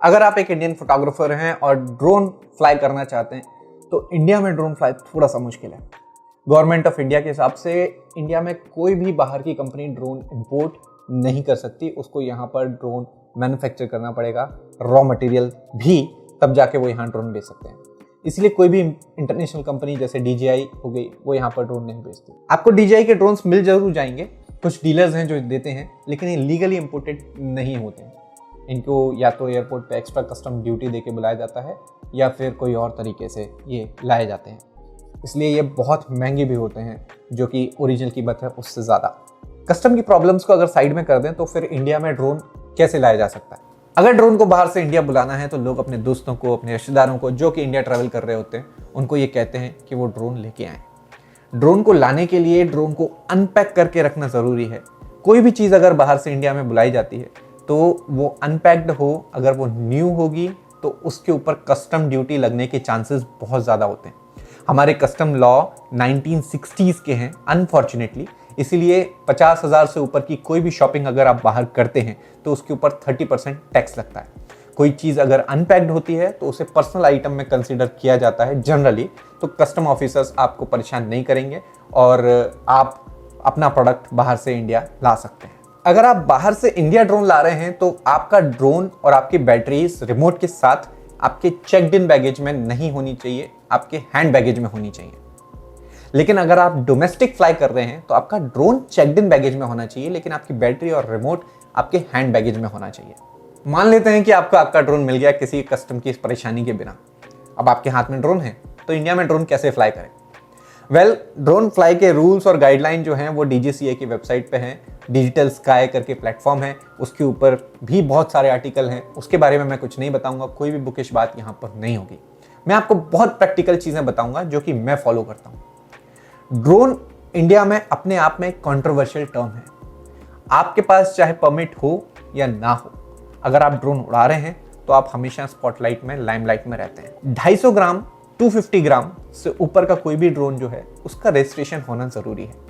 अगर आप एक इंडियन फोटोग्राफर हैं और ड्रोन फ्लाई करना चाहते हैं तो इंडिया में ड्रोन फ्लाई थोड़ा सा मुश्किल है। गवर्नमेंट ऑफ इंडिया के हिसाब से इंडिया में कोई भी बाहर की कंपनी ड्रोन इंपोर्ट नहीं कर सकती। उसको यहाँ पर ड्रोन मैन्युफैक्चर करना पड़ेगा, रॉ मटेरियल भी, तब जाके वो यहाँ ड्रोन बेच सकते हैं। इसलिए कोई भी इंटरनेशनल कंपनी जैसे DJI हो गई वो यहाँ पर ड्रोन नहीं बेचती। आपको DJI के ड्रोन्स मिल जरूर जाएंगे, कुछ डीलर्स हैं जो देते हैं, लेकिन ये लीगली इंपोर्टेड नहीं होते हैं। इनको या तो एयरपोर्ट पे एक्स्ट्रा कस्टम ड्यूटी देके बुलाया जाता है या फिर कोई और तरीके से ये लाए जाते हैं। इसलिए ये बहुत महंगे भी होते हैं, जो कि ओरिजिनल कीमत है उससे ज़्यादा। कस्टम की प्रॉब्लम्स को अगर साइड में कर दें तो फिर इंडिया में ड्रोन कैसे लाया जा सकता है। अगर ड्रोन को बाहर से इंडिया बुलाना है तो लोग अपने दोस्तों को, अपने रिश्तेदारों को जो कि इंडिया ट्रैवल कर रहे होते हैं, उनको ये कहते हैं कि वो ड्रोन लेके आएँ। ड्रोन को लाने के लिए ड्रोन को अनपैक करके रखना ज़रूरी है। कोई भी चीज़ अगर बाहर से इंडिया में बुलाई जाती है तो वो अनपैक्ड हो, अगर वो न्यू होगी तो उसके ऊपर कस्टम ड्यूटी लगने के चांसेस बहुत ज़्यादा होते हैं। हमारे कस्टम लॉ 1960s के हैं अनफॉर्चुनेटली, इसीलिए 50,000 से ऊपर की कोई भी शॉपिंग अगर आप बाहर करते हैं तो उसके ऊपर 30% टैक्स लगता है। कोई चीज़ अगर अनपैक्ड होती है तो उसे पर्सनल आइटम में कंसीडर किया जाता है जनरली, तो कस्टम ऑफिसर्स आपको परेशान नहीं करेंगे और आप अपना प्रोडक्ट बाहर से इंडिया ला सकते हैं। अगर आप बाहर से इंडिया ड्रोन ला रहे हैं तो आपका ड्रोन और आपकी बैटरीज रिमोट के साथ आपके चेक्ड इन बैगेज में नहीं होनी चाहिए, आपके हैंड बैगेज में होनी चाहिए। लेकिन अगर आप डोमेस्टिक फ्लाई कर रहे हैं तो आपका ड्रोन चेक्ड इन बैगेज में होना चाहिए, लेकिन आपकी बैटरी और रिमोट आपके हैंड बैगेज में होना चाहिए। मान लेते हैं कि आपको आपका ड्रोन मिल गया किसी कस्टम की परेशानी के बिना। अब आपके हाथ में ड्रोन है तो इंडिया में ड्रोन कैसे फ्लाई करें? ड्रोन फ्लाई के रूल्स और गाइडलाइन जो हैं वो DGCA की वेबसाइट पे हैं। डिजिटल स्काई करके प्लेटफॉर्म है, उसके ऊपर भी बहुत सारे आर्टिकल हैं। उसके बारे में मैं कुछ नहीं बताऊंगा, कोई भी बुकिश बात यहाँ पर नहीं होगी। मैं आपको बहुत प्रैक्टिकल चीज़ें बताऊंगा जो कि मैं फॉलो करता हूँ। ड्रोन इंडिया में अपने आप में एक कॉन्ट्रोवर्शियल टर्म है। आपके पास चाहे परमिट हो या ना हो, अगर आप ड्रोन उड़ा रहे हैं तो आप हमेशा स्पॉटलाइट में, लाइमलाइट में रहते हैं। 250 ग्राम 250 ग्राम से ऊपर का कोई भी ड्रोन जो है उसका रजिस्ट्रेशन होना ज़रूरी है।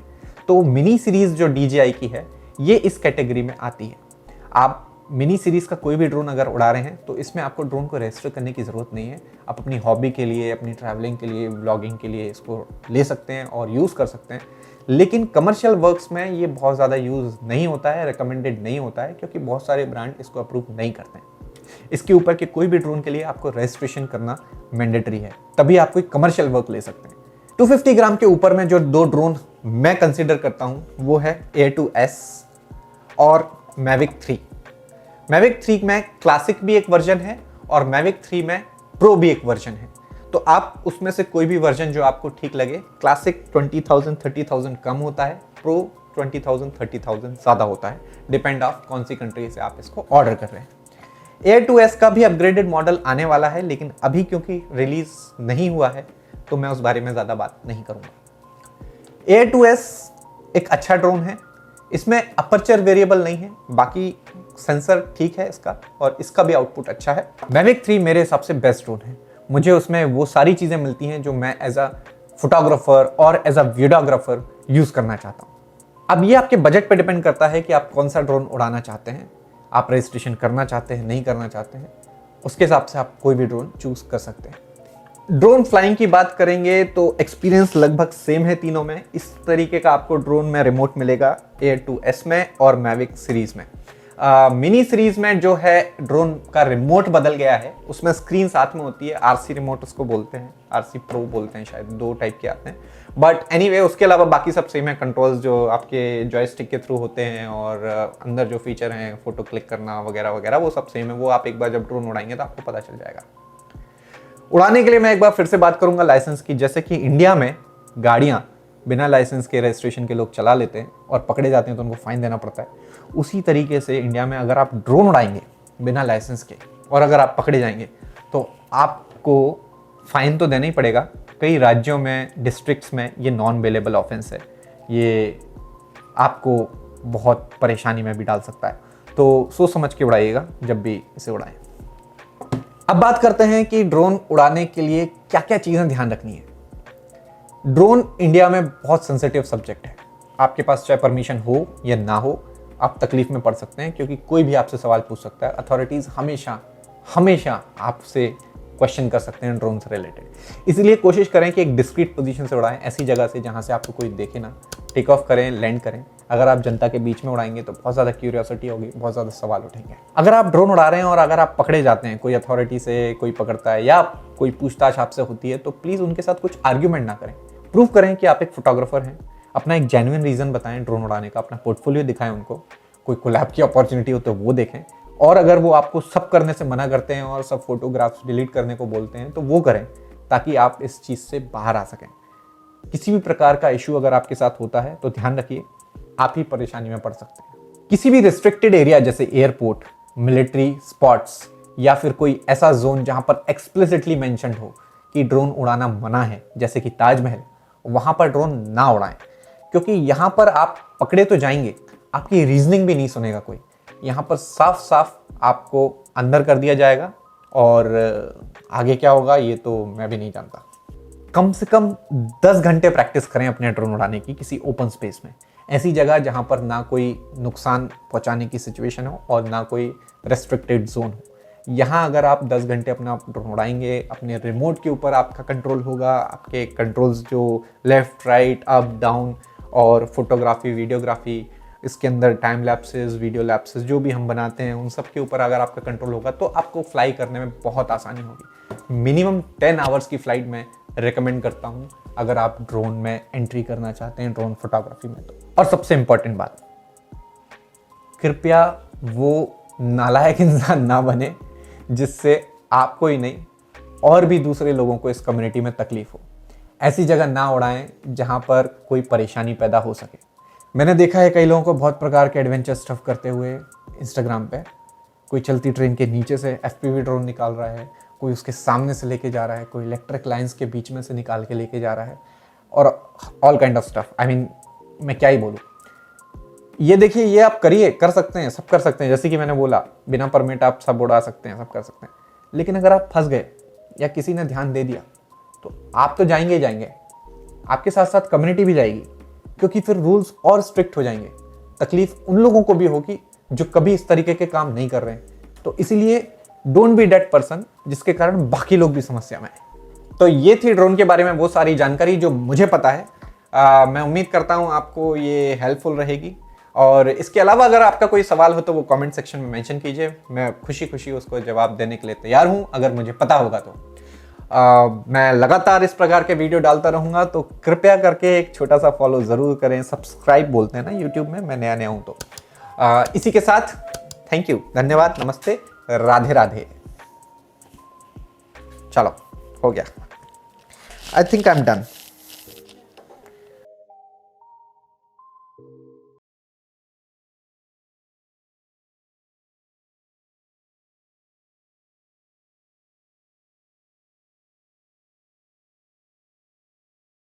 तो मिनी सीरीज़ जो DJI की है ये इस कैटेगरी में आती है। आप मिनी सीरीज़ का कोई भी ड्रोन अगर उड़ा रहे हैं तो इसमें आपको ड्रोन को रजिस्टर करने की ज़रूरत नहीं है। आप अपनी हॉबी के लिए, अपनी ट्रैवलिंग के लिए, व्लॉगिंग के लिए इसको ले सकते हैं और यूज़ कर सकते हैं। लेकिन कमर्शियल वर्क्स में ये बहुत ज़्यादा यूज़ नहीं होता है, रिकमेंडेड नहीं होता है, क्योंकि बहुत सारे ब्रांड इसको अप्रूव नहीं करते हैं। इसके ऊपर के कोई भी ड्रोन के लिए आपको रजिस्ट्रेशन करना मैंडेटरी है, तभी आप कोई कमर्शियल वर्क ले सकते हैं। 250 ग्राम के ऊपर में जो दो ड्रोन मैं कंसीडर करता हूं वो है Air2S और Mavic 3। Mavic 3 में क्लासिक भी एक वर्जन है और Mavic 3 में प्रो भी एक वर्जन है। तो आप उसमें से कोई भी वर्जन जो आपको ठीक लगे। क्लासिक 20,000 30,000 कम होता है, प्रो 20,000 30,000 ज़्यादा होता है, डिपेंड ऑफ कौन सी कंट्री से आप इसको ऑर्डर कर रहे हैं। Air2S का भी अपग्रेडेड मॉडल आने वाला है, लेकिन अभी क्योंकि रिलीज नहीं हुआ है तो मैं उस बारे में ज़्यादा बात नहीं करूँगा। Air2S एक अच्छा ड्रोन है, इसमें अपर्चर वेरिएबल नहीं है, बाकी सेंसर ठीक है इसका और इसका भी आउटपुट अच्छा है। Mavic 3 मेरे हिसाब से बेस्ट ड्रोन है। मुझे उसमें वो सारी चीज़ें मिलती हैं जो मैं एज अ फोटोग्राफर और एज अ वीडियोग्राफर यूज़ करना चाहता हूँ। अब ये आपके बजट पे डिपेंड करता है कि आप कौन सा ड्रोन उड़ाना चाहते हैं, आप रजिस्ट्रेशन करना चाहते हैं, नहीं करना चाहते हैं, उसके हिसाब से आप कोई भी ड्रोन चूज़ कर सकते हैं। ड्रोन फ्लाइंग की बात करेंगे तो एक्सपीरियंस लगभग सेम है तीनों में। इस तरीके का आपको ड्रोन में रिमोट मिलेगा Air2S में और Mavic सीरीज़ में। मिनी सीरीज में जो है ड्रोन का रिमोट बदल गया है, उसमें स्क्रीन साथ में होती है, RC रिमोट उसको बोलते हैं, RC प्रो बोलते हैं, शायद दो टाइप के आते हैं। बट एनीवे उसके अलावा बाकी सब सेम है। कंट्रोल्स जो आपके जॉयस्टिक के थ्रू होते हैं और अंदर जो फीचर हैं फोटो क्लिक करना वगैरह वगैरह वो सब सेम है। वो आप एक बार जब ड्रोन उड़ाएंगे तो आपको पता चल जाएगा। उड़ाने के लिए मैं एक बार फिर से बात करूंगा लाइसेंस की। जैसे कि इंडिया में गाड़ियाँ बिना लाइसेंस के रजिस्ट्रेशन के लोग चला लेते हैं और पकड़े जाते हैं तो उनको फाइन देना पड़ता है, उसी तरीके से इंडिया में अगर आप ड्रोन उड़ाएंगे बिना लाइसेंस के और अगर आप पकड़े जाएंगे तो आपको फाइन तो देना ही पड़ेगा। कई राज्यों में, डिस्ट्रिक्ट्स में ये नॉन बेलेबल ऑफेंस है, ये आपको बहुत परेशानी में भी डाल सकता है। तो सोच समझ के उड़ाइएगा जब भी इसे उड़ाएं। अब बात करते हैं कि ड्रोन उड़ाने के लिए क्या क्या चीज़ें ध्यान रखनी है। ड्रोन इंडिया में बहुत सेंसिटिव सब्जेक्ट है। आपके पास चाहे परमिशन हो या ना हो, आप तकलीफ में पड़ सकते हैं, क्योंकि कोई भी आपसे सवाल पूछ सकता है। अथॉरिटीज़ हमेशा हमेशा आपसे क्वेश्चन कर सकते हैं ड्रोन से रिलेटेड। इसलिए कोशिश करें कि एक डिस्क्रीट पोजीशन से उड़ाएं, ऐसी जगह से जहां से आपको कोई देखे ना। टेक ऑफ करें, लैंड करें। अगर आप जनता के बीच में उड़ाएंगे तो बहुत ज़्यादा क्यूरियोसिटी होगी, बहुत ज़्यादा सवाल उठेंगे। अगर आप ड्रोन उड़ा रहे हैं और अगर आप पकड़े जाते हैं, कोई अथॉरिटी से कोई पकड़ता है या कोई पूछताछ आपसे होती है, तो प्लीज़ उनके साथ कुछ आर्ग्यूमेंट ना करें। प्रूव करें कि आप एक फोटोग्राफर हैं, अपना एक जेन्युइन रीज़न बताएं ड्रोन उड़ाने का, अपना पोर्टफोलियो दिखाएं उनको, कोई कोलैब की अपॉर्चुनिटी हो तो वो देखें। और अगर वो आपको सब करने से मना करते हैं और सब फोटोग्राफ्स डिलीट करने को बोलते हैं तो वो करें, ताकि आप इस चीज़ से बाहर आ सकें। किसी भी प्रकार का इशू अगर आपके साथ होता है तो ध्यान रखिए, आप ही परेशानी में पड़ सकते हैं। किसी भी रिस्ट्रिक्टेड एरिया जैसे एयरपोर्ट, मिलिट्री स्पॉट्स या फिर कोई ऐसा जोन जहां पर एक्सप्लिसिटली मेंशन्ड हो कि ड्रोन उड़ाना मना है, जैसे कि ताजमहल, वहां पर ड्रोन ना उड़ाएं। क्योंकि यहां पर आप पकड़े तो जाएंगे, आपकी रीजनिंग भी नहीं सुनेगा कोई। यहाँ पर साफ साफ आपको अंदर कर दिया जाएगा और आगे क्या होगा ये तो मैं भी नहीं जानता। कम से कम 10 घंटे प्रैक्टिस करें अपने ड्रोन उड़ाने की किसी ओपन स्पेस में, ऐसी जगह जहाँ पर ना कोई नुकसान पहुँचाने की सिचुएशन हो और ना कोई रेस्ट्रिक्टेड जोन हो। यहाँ अगर आप 10 घंटे अपना ड्रोन उड़ाएंगे, अपने रिमोट के ऊपर आपका कंट्रोल होगा, आपके कंट्रोल्स जो लेफ्ट राइट अप डाउन और फोटोग्राफी वीडियोग्राफी, इसके अंदर टाइम लैप्सेस वीडियो लैप्सेस जो भी हम बनाते हैं, उन सब के ऊपर अगर आपका कंट्रोल होगा तो आपको फ्लाई करने में बहुत आसानी होगी। मिनिमम 10 आवर्स की फ्लाइट में रिकमेंड करता हूँ अगर आप ड्रोन में एंट्री करना चाहते हैं, ड्रोन फोटोग्राफी में तो। और सबसे इंपॉर्टेंट बात, कृपया वो नालायक इंसान ना बने जिससे आपको ही नहीं और भी दूसरे लोगों को इस कम्युनिटी में तकलीफ हो। ऐसी जगह ना उड़ाएं जहां पर कोई परेशानी पैदा हो सके। मैंने देखा है कई लोगों को बहुत प्रकार के एडवेंचर स्टफ करते हुए इंस्टाग्राम पे। कोई चलती ट्रेन के नीचे से FPV ड्रोन निकाल रहा है, कोई उसके सामने से लेके जा रहा है, कोई इलेक्ट्रिक लाइंस के बीच में से निकाल के लेके जा रहा है, और all kind of stuff. I mean मैं क्या ही बोलूँ। ये देखिए, ये आप करिए, कर सकते हैं, सब कर सकते हैं। जैसे कि मैंने बोला, बिना परमिट आप सब उड़ा सकते हैं, सब कर सकते हैं। लेकिन अगर आप फंस गए या किसी ने ध्यान दे दिया तो आप तो जाएंगे ही जाएंगे, आपके साथ साथ कम्युनिटी भी जाएगी, क्योंकि फिर रूल्स और स्ट्रिक्ट हो जाएंगे। तकलीफ उन लोगों को भी होगी जो कभी इस तरीके के काम नहीं कर रहे हैं। तो इसीलिए डोंट बी दैट पर्सन जिसके कारण बाकी लोग भी समस्या में हैं। तो ये थी ड्रोन के बारे में वो सारी जानकारी जो मुझे पता है। मैं उम्मीद करता हूँ आपको ये हेल्पफुल रहेगी। और इसके अलावा अगर आपका कोई सवाल हो तो वो कमेंट सेक्शन में मेंशन कीजिए, मैं खुशी खुशी उसको जवाब देने के लिए तैयार हूँ, अगर मुझे पता होगा तो। मैं लगातार इस प्रकार के वीडियो डालता रहूँगा, तो कृपया करके एक छोटा सा फॉलो ज़रूर करें। सब्सक्राइब बोलते हैं ना यूट्यूब में, मैं नया हूँ तो। इसी के साथ थैंक यू, धन्यवाद, नमस्ते, राधे राधे। चलो, हो गया। I think I am done.